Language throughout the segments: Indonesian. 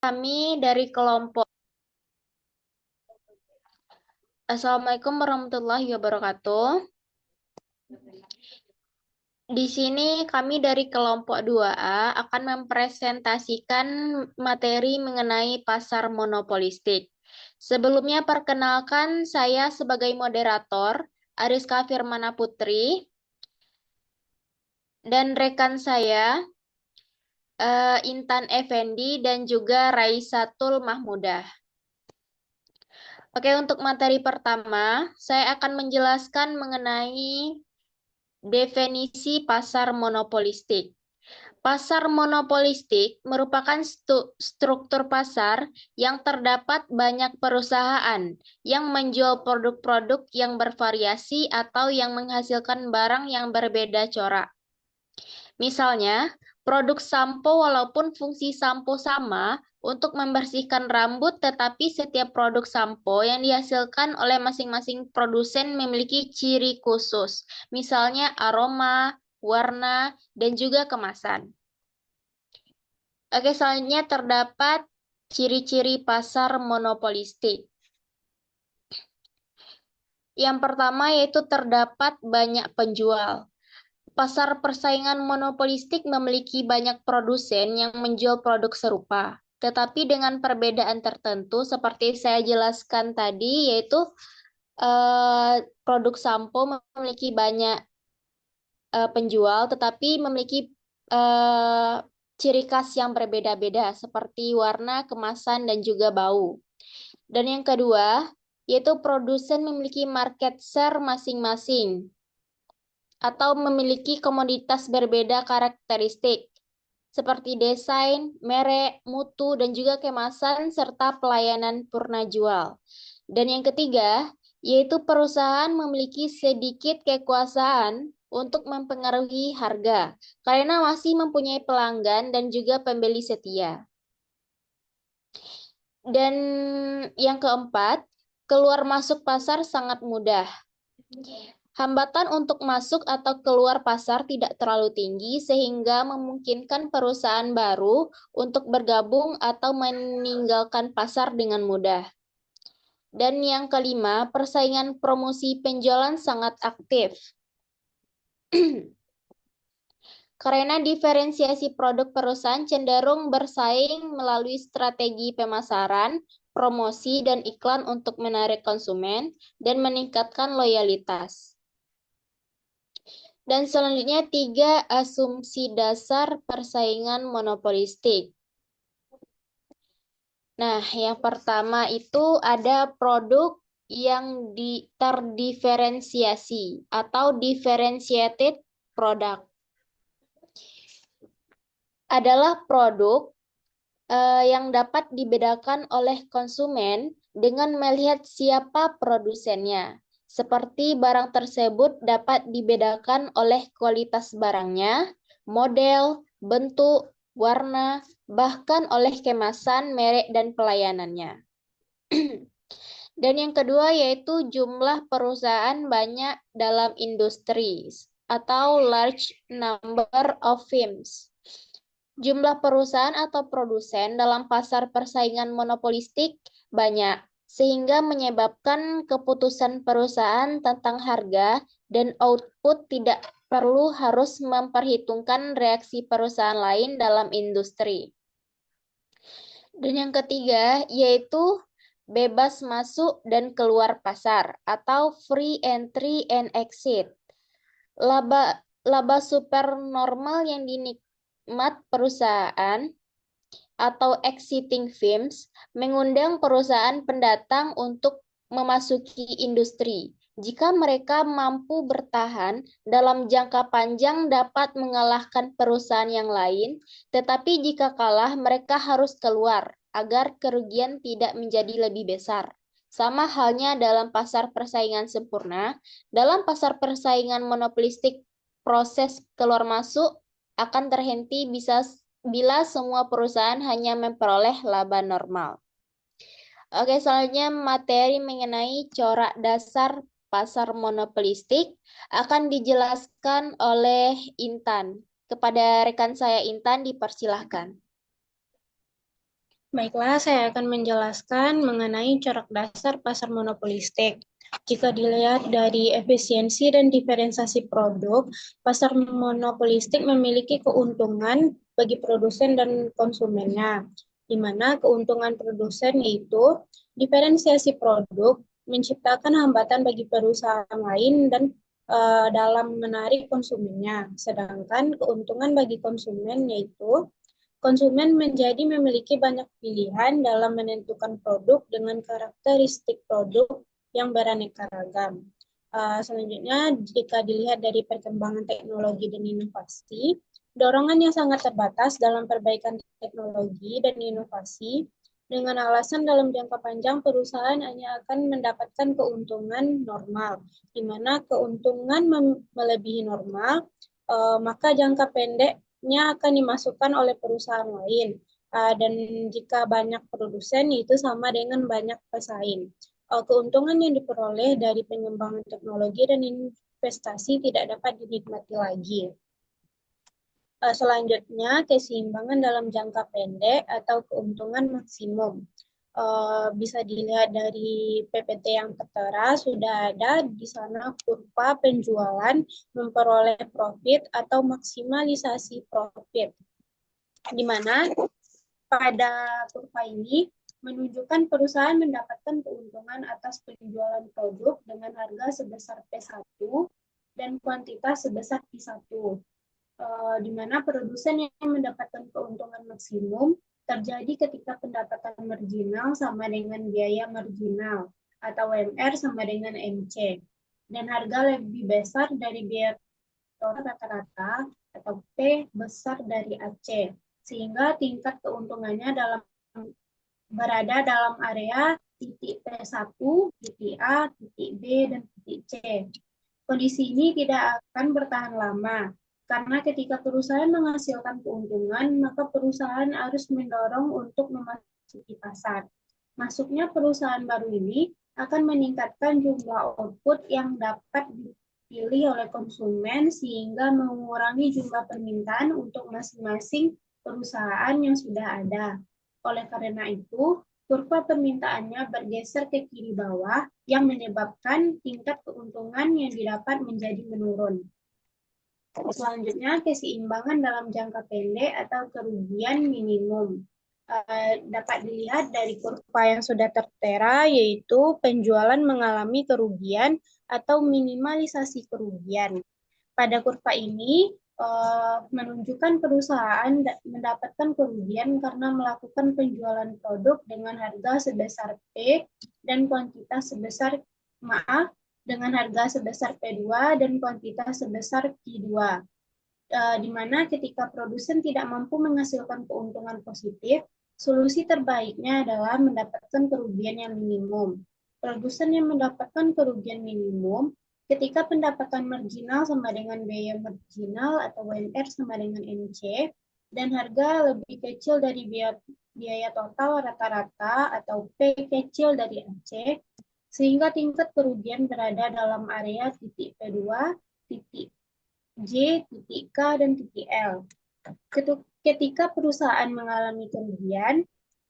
Kami dari kelompok. Assalamualaikum warahmatullahi wabarakatuh. Di sini kami dari kelompok 2A akan mempresentasikan materi mengenai pasar monopolistik. Sebelumnya perkenalkan saya sebagai moderator, Ariska Firmana Putri, dan rekan saya, Intan Effendi dan juga Raisatul Mahmudah. Oke, untuk materi pertama, saya akan menjelaskan mengenai definisi pasar monopolistik. Pasar monopolistik merupakan struktur pasar yang terdapat banyak perusahaan yang menjual produk-produk yang bervariasi atau yang menghasilkan barang yang berbeda corak. Misalnya, produk sampo walaupun fungsi sampo sama untuk membersihkan rambut, tetapi setiap produk sampo yang dihasilkan oleh masing-masing produsen memiliki ciri khusus, misalnya aroma, warna, dan juga kemasan. Oke, selanjutnya terdapat ciri-ciri pasar monopolistik. Yang pertama yaitu terdapat banyak penjual. Pasar persaingan monopolistik memiliki banyak produsen yang menjual produk serupa, tetapi dengan perbedaan tertentu seperti saya jelaskan tadi, yaitu produk sampo memiliki banyak penjual, tetapi memiliki ciri khas yang berbeda-beda seperti warna, kemasan, dan juga bau. Dan yang kedua, yaitu produsen memiliki market share masing-masing atau memiliki komoditas berbeda karakteristik seperti desain, merek, mutu, dan juga kemasan serta pelayanan purna jual. Dan yang ketiga, yaitu perusahaan memiliki sedikit kekuasaan untuk mempengaruhi harga karena masih mempunyai pelanggan dan juga pembeli setia. Dan yang keempat, keluar masuk pasar sangat mudah. Hambatan untuk masuk atau keluar pasar tidak terlalu tinggi sehingga memungkinkan perusahaan baru untuk bergabung atau meninggalkan pasar dengan mudah. Dan yang kelima, persaingan promosi penjualan sangat aktif. Karena diferensiasi produk perusahaan cenderung bersaing melalui strategi pemasaran, promosi, dan iklan untuk menarik konsumen dan meningkatkan loyalitas. Dan selanjutnya 3 asumsi dasar persaingan monopolistik. Nah, yang pertama itu ada produk yang terdiferensiasi atau differentiated product. Adalah produk yang dapat dibedakan oleh konsumen dengan melihat siapa produsennya. Seperti barang tersebut dapat dibedakan oleh kualitas barangnya, model, bentuk, warna, bahkan oleh kemasan, merek, dan pelayanannya. Dan yang kedua yaitu jumlah perusahaan banyak dalam industri atau large number of firms. Jumlah perusahaan atau produsen dalam pasar persaingan monopolistik banyak, sehingga menyebabkan keputusan perusahaan tentang harga dan output tidak perlu harus memperhitungkan reaksi perusahaan lain dalam industri. Dan yang ketiga, yaitu bebas masuk dan keluar pasar atau free entry and exit. Laba supernormal yang dinikmat perusahaan atau exiting firms mengundang perusahaan pendatang untuk memasuki industri. Jika mereka mampu bertahan dalam jangka panjang dapat mengalahkan perusahaan yang lain, tetapi jika kalah mereka harus keluar agar kerugian tidak menjadi lebih besar. Sama halnya dalam pasar persaingan sempurna, dalam pasar persaingan monopolistik proses keluar masuk akan terhenti bila semua perusahaan hanya memperoleh laba normal. Oke, selanjutnya materi mengenai corak dasar pasar monopolistik akan dijelaskan oleh Intan. Kepada rekan saya Intan dipersilahkan. Baiklah, saya akan menjelaskan mengenai corak dasar pasar monopolistik. Jika dilihat dari efisiensi dan diferensiasi produk, pasar monopolistik memiliki keuntungan bagi produsen dan konsumennya, di mana keuntungan produsen yaitu diferensiasi produk, menciptakan hambatan bagi perusahaan lain dan dalam menarik konsumennya. Sedangkan keuntungan bagi konsumen yaitu konsumen menjadi memiliki banyak pilihan dalam menentukan produk dengan karakteristik produk yang beraneka ragam. Selanjutnya, jika dilihat dari perkembangan teknologi dan inovasi, dorongan yang sangat terbatas dalam perbaikan teknologi dan inovasi dengan alasan dalam jangka panjang perusahaan hanya akan mendapatkan keuntungan normal, di mana keuntungan melebihi normal, maka jangka pendeknya akan dimasukkan oleh perusahaan lain. Dan jika banyak produsen itu sama dengan banyak pesaing. Keuntungan yang diperoleh dari pengembangan teknologi dan investasi tidak dapat dinikmati lagi. Selanjutnya, keseimbangan dalam jangka pendek atau keuntungan maksimum. Bisa dilihat dari PPT yang tertera, sudah ada di sana kurva penjualan memperoleh profit atau maksimalisasi profit, di mana pada kurva ini menunjukkan perusahaan mendapatkan keuntungan atas penjualan produk dengan harga sebesar P1 dan kuantitas sebesar P1, di mana produsen yang mendapatkan keuntungan maksimum terjadi ketika pendapatan marginal sama dengan biaya marginal atau MR sama dengan MC, dan harga lebih besar dari biaya rata-rata atau P besar dari AC, sehingga tingkat keuntungannya berada dalam area titik P1, titik A, titik B, dan titik C. Kondisi ini tidak akan bertahan lama, karena ketika perusahaan menghasilkan keuntungan, maka perusahaan harus mendorong untuk memasuki pasar. Masuknya perusahaan baru ini akan meningkatkan jumlah output yang dapat dipilih oleh konsumen sehingga mengurangi jumlah permintaan untuk masing-masing perusahaan yang sudah ada. Oleh karena itu, kurva permintaannya bergeser ke kiri bawah yang menyebabkan tingkat keuntungan yang didapat menjadi menurun. Selanjutnya, keseimbangan dalam jangka pendek atau kerugian minimum. Dapat dilihat dari kurva yang sudah tertera, yaitu penjualan mengalami kerugian atau minimalisasi kerugian. Pada kurva ini menunjukkan perusahaan mendapatkan kerugian karena melakukan penjualan produk dengan harga sebesar P dan kuantitas sebesar dengan harga sebesar P2 dan kuantitas sebesar Q2. Di mana ketika produsen tidak mampu menghasilkan keuntungan positif, solusi terbaiknya adalah mendapatkan kerugian yang minimum. Produsen yang mendapatkan kerugian minimum ketika pendapatan marginal sama dengan biaya marginal atau WMR sama dengan MC, dan harga lebih kecil dari biaya total rata-rata atau P kecil dari AC, sehingga tingkat kerugian berada dalam area titik P2, titik J, titik K, dan titik L. Ketika perusahaan mengalami kerugian,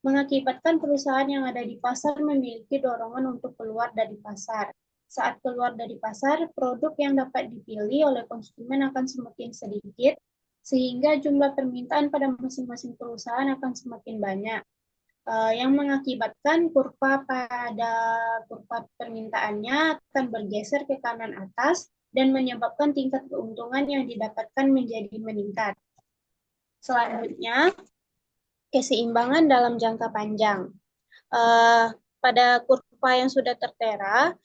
mengakibatkan perusahaan yang ada di pasar memiliki dorongan untuk keluar dari pasar. Saat keluar dari pasar, produk yang dapat dipilih oleh konsumen akan semakin sedikit, sehingga jumlah permintaan pada masing-masing perusahaan akan semakin banyak, yang mengakibatkan kurva permintaannya akan bergeser ke kanan atas dan menyebabkan tingkat keuntungan yang didapatkan menjadi meningkat. Selanjutnya, keseimbangan dalam jangka panjang. Pada kurva yang sudah tertera,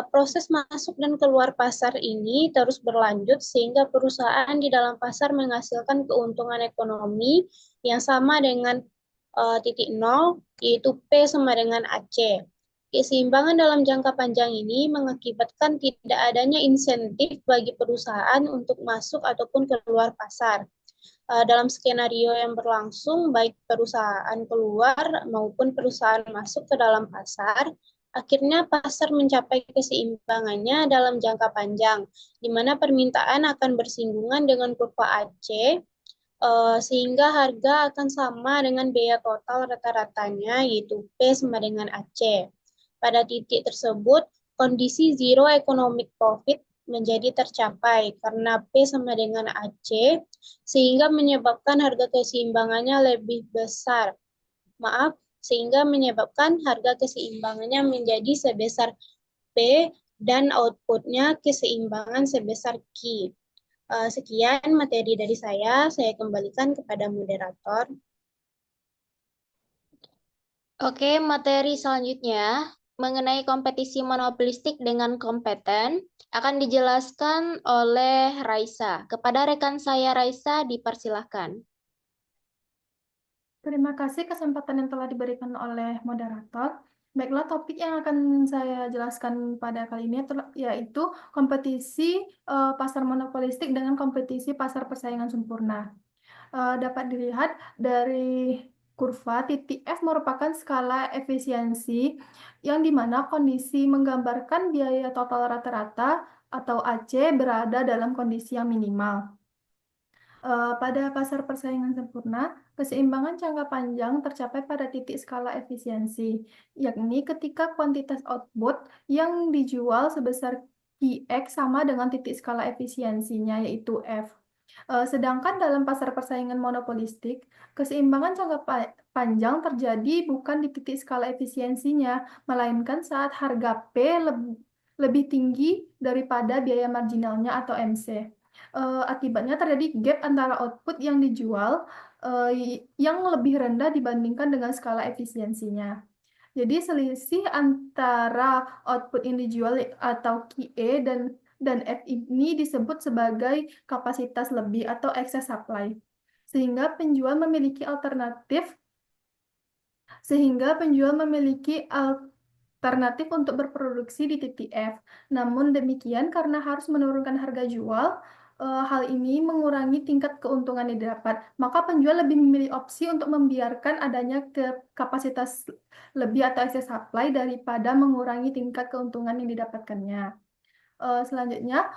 proses masuk dan keluar pasar ini terus berlanjut sehingga perusahaan di dalam pasar menghasilkan keuntungan ekonomi yang sama dengan titik nol, yaitu P sama dengan AC. Keseimbangan dalam jangka panjang ini mengakibatkan tidak adanya insentif bagi perusahaan untuk masuk ataupun keluar pasar. Dalam skenario yang berlangsung, baik perusahaan keluar maupun perusahaan masuk ke dalam pasar, akhirnya pasar mencapai keseimbangannya dalam jangka panjang, di mana permintaan akan bersinggungan dengan kurva AC, sehingga harga akan sama dengan biaya total rata-ratanya, yaitu P sama dengan AC. Pada titik tersebut, kondisi zero economic profit menjadi tercapai karena P sama dengan AC, sehingga menyebabkan harga keseimbangannya lebih besar. Maaf, sehingga menyebabkan harga keseimbangannya menjadi sebesar P dan outputnya keseimbangan sebesar Q. Sekian materi dari saya kembalikan kepada moderator. Oke, materi selanjutnya mengenai kompetisi monopolistik dengan kompeten akan dijelaskan oleh Raisa. Kepada rekan saya Raisa, dipersilahkan. Terima kasih kesempatan yang telah diberikan oleh moderator. Baiklah, topik yang akan saya jelaskan pada kali ini yaitu kompetisi pasar monopolistik dengan kompetisi pasar persaingan sempurna. Dapat dilihat dari kurva, titik F merupakan skala efisiensi yang dimana kondisi menggambarkan biaya total rata-rata atau AC berada dalam kondisi yang minimal. Pada pasar persaingan sempurna, keseimbangan jangka panjang tercapai pada titik skala efisiensi, yakni ketika kuantitas output yang dijual sebesar Qx sama dengan titik skala efisiensinya, yaitu F. Sedangkan dalam pasar persaingan monopolistik, keseimbangan jangka panjang terjadi bukan di titik skala efisiensinya, melainkan saat harga P lebih tinggi daripada biaya marginalnya atau MC. Akibatnya terjadi gap antara output yang dijual yang lebih rendah dibandingkan dengan skala efisiensinya. Jadi selisih antara output yang dijual atau QE dan F ini disebut sebagai kapasitas lebih atau excess supply. Sehingga penjual memiliki alternatif untuk berproduksi di titik F. Namun demikian, karena harus menurunkan harga jual, hal ini mengurangi tingkat keuntungan yang didapat. Maka penjual lebih memilih opsi untuk membiarkan adanya kapasitas lebih atau excess supply daripada mengurangi tingkat keuntungan yang didapatkannya. Selanjutnya,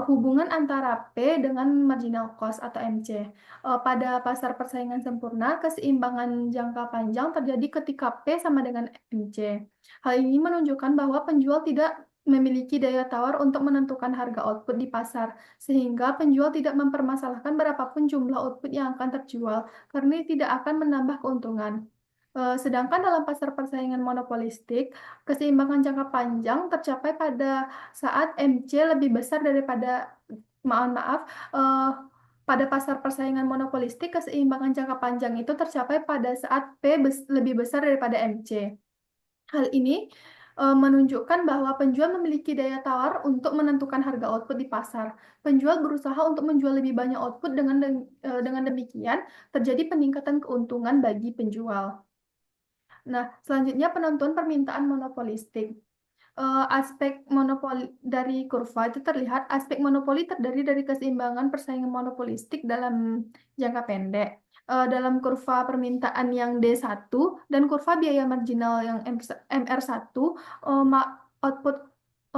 hubungan antara P dengan marginal cost atau MC. Pada pasar persaingan sempurna, keseimbangan jangka panjang terjadi ketika P sama dengan MC. Hal ini menunjukkan bahwa penjual tidak memiliki daya tawar untuk menentukan harga output di pasar, sehingga penjual tidak mempermasalahkan berapapun jumlah output yang akan terjual, karena tidak akan menambah keuntungan. Sedangkan dalam pasar persaingan monopolistik, keseimbangan jangka panjang tercapai pada saat MC lebih besar daripada, maaf, pada pasar persaingan monopolistik, keseimbangan jangka panjang itu tercapai pada saat P lebih besar daripada MC. Hal ini menunjukkan bahwa penjual memiliki daya tawar untuk menentukan harga output di pasar. Penjual berusaha untuk menjual lebih banyak output dengan demikian terjadi peningkatan keuntungan bagi penjual. Nah, selanjutnya penentuan permintaan monopolistik. Aspek monopoli dari kurva itu terlihat aspek monopoli terdiri dari keseimbangan persaingan monopolistik dalam jangka pendek. Dalam kurva permintaan yang D1 dan kurva biaya marginal yang MR1, output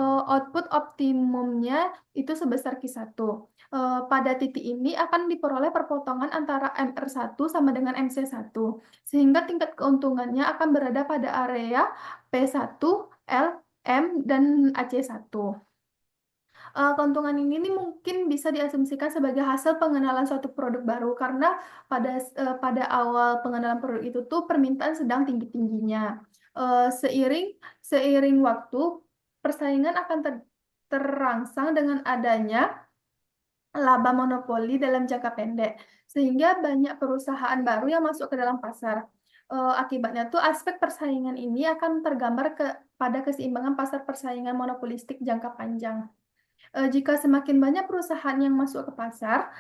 output optimumnya itu sebesar Q1. Pada titik ini akan diperoleh perpotongan antara MR1 sama dengan MC1, sehingga tingkat keuntungannya akan berada pada area P1, L, M, dan AC1. Keuntungan ini mungkin bisa diasumsikan sebagai hasil pengenalan suatu produk baru karena pada awal pengenalan produk itu tuh permintaan sedang tinggi-tingginya. Seiring waktu, persaingan akan terangsang dengan adanya laba monopoli dalam jangka pendek, sehingga banyak perusahaan baru yang masuk ke dalam pasar. Akibatnya tuh aspek persaingan ini akan tergambar pada keseimbangan pasar persaingan monopolistik jangka panjang. Jika semakin banyak perusahaan yang masuk ke pasar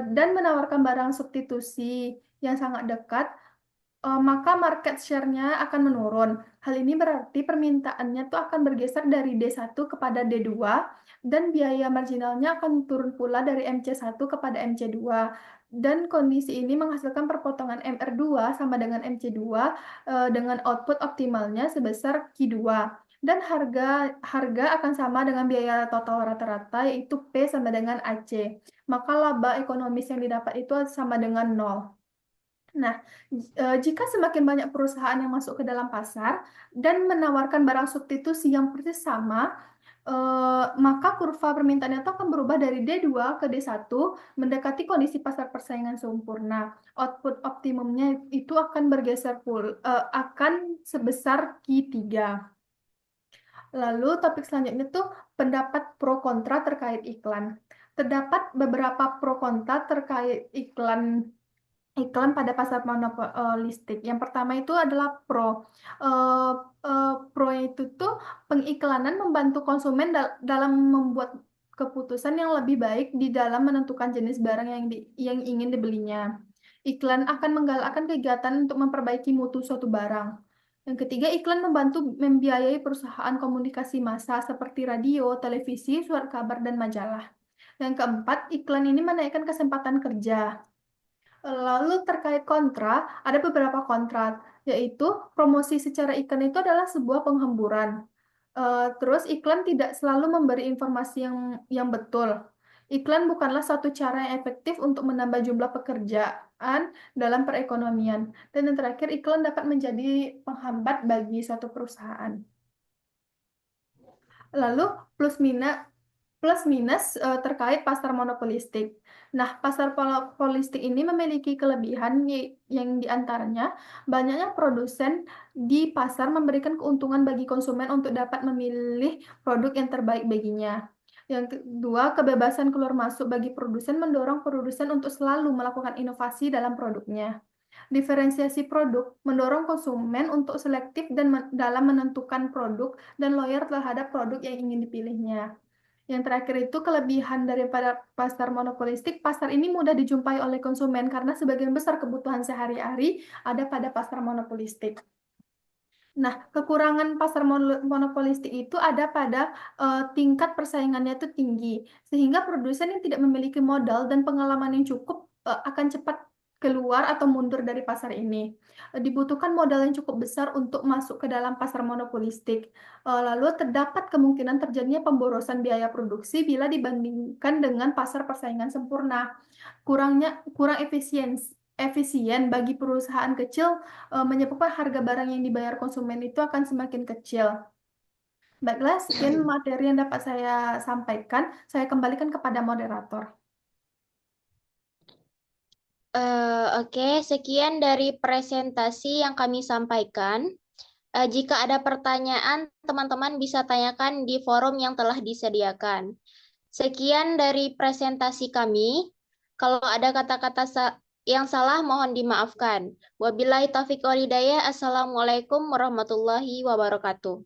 dan menawarkan barang substitusi yang sangat dekat, maka market share-nya akan menurun. Hal ini berarti permintaannya tuh akan bergeser dari D1 kepada D2 dan biaya marginalnya akan turun pula dari MC1 kepada MC2. Dan kondisi ini menghasilkan perpotongan MR2 sama dengan MC2 dengan output optimalnya sebesar Q2. Dan harga akan sama dengan biaya total rata-rata yaitu P sama dengan AC. maka laba ekonomis yang didapat itu sama dengan nol. Nah, jika semakin banyak perusahaan yang masuk ke dalam pasar dan menawarkan barang substitusi yang persis sama, maka kurva permintaan itu akan berubah dari D2 ke D1 mendekati kondisi pasar persaingan sempurna. Output optimumnya itu akan bergeser akan sebesar Q3. Lalu topik selanjutnya tuh pendapat pro kontra terkait iklan. Terdapat beberapa pro kontra terkait iklan pada pasar monopolistik. Yang pertama itu adalah pro. Eh, Pro itu tuh pengiklanan membantu konsumen dalam membuat keputusan yang lebih baik di dalam menentukan jenis barang yang ingin dibelinya. Iklan akan menggalakkan kegiatan untuk memperbaiki mutu suatu barang. Yang ketiga, iklan membantu membiayai perusahaan komunikasi massa seperti radio, televisi, surat kabar, dan majalah. Yang keempat, iklan ini menaikkan kesempatan kerja. Lalu terkait kontra, ada beberapa kontra, yaitu promosi secara iklan itu adalah sebuah penghamburan. Terus iklan tidak selalu memberi informasi yang betul. Iklan bukanlah suatu cara yang efektif untuk menambah jumlah pekerjaan dalam perekonomian. Dan yang terakhir, iklan dapat menjadi penghambat bagi suatu perusahaan. Lalu plus minus terkait pasar monopolistik. Nah, pasar monopolistik ini memiliki kelebihan yang diantaranya banyaknya produsen di pasar memberikan keuntungan bagi konsumen untuk dapat memilih produk yang terbaik baginya. Yang kedua, kebebasan keluar masuk bagi produsen mendorong produsen untuk selalu melakukan inovasi dalam produknya. Diferensiasi produk mendorong konsumen untuk selektif dan dalam menentukan produk dan loyal terhadap produk yang ingin dipilihnya. Yang terakhir itu kelebihan daripada pasar monopolistik, pasar ini mudah dijumpai oleh konsumen karena sebagian besar kebutuhan sehari-hari ada pada pasar monopolistik. Nah, kekurangan pasar monopolistik itu ada pada tingkat persaingannya itu tinggi, sehingga produsen yang tidak memiliki modal dan pengalaman yang cukup akan cepat keluar atau mundur dari pasar ini. Dibutuhkan modal yang cukup besar untuk masuk ke dalam pasar monopolistik. Lalu terdapat kemungkinan terjadinya pemborosan biaya produksi bila dibandingkan dengan pasar persaingan sempurna. Kurang efisien bagi perusahaan kecil menyebabkan harga barang yang dibayar konsumen itu akan semakin kecil. Baiklah, sekian materi yang dapat saya sampaikan. Saya kembalikan kepada moderator. Oke, sekian dari presentasi yang kami sampaikan. Jika ada pertanyaan, teman-teman bisa tanyakan di forum yang telah disediakan. Sekian dari presentasi kami. Kalau ada kata-kata yang salah, mohon dimaafkan. Wabillahi taufiq wal hidayah. Assalamualaikum warahmatullahi wabarakatuh.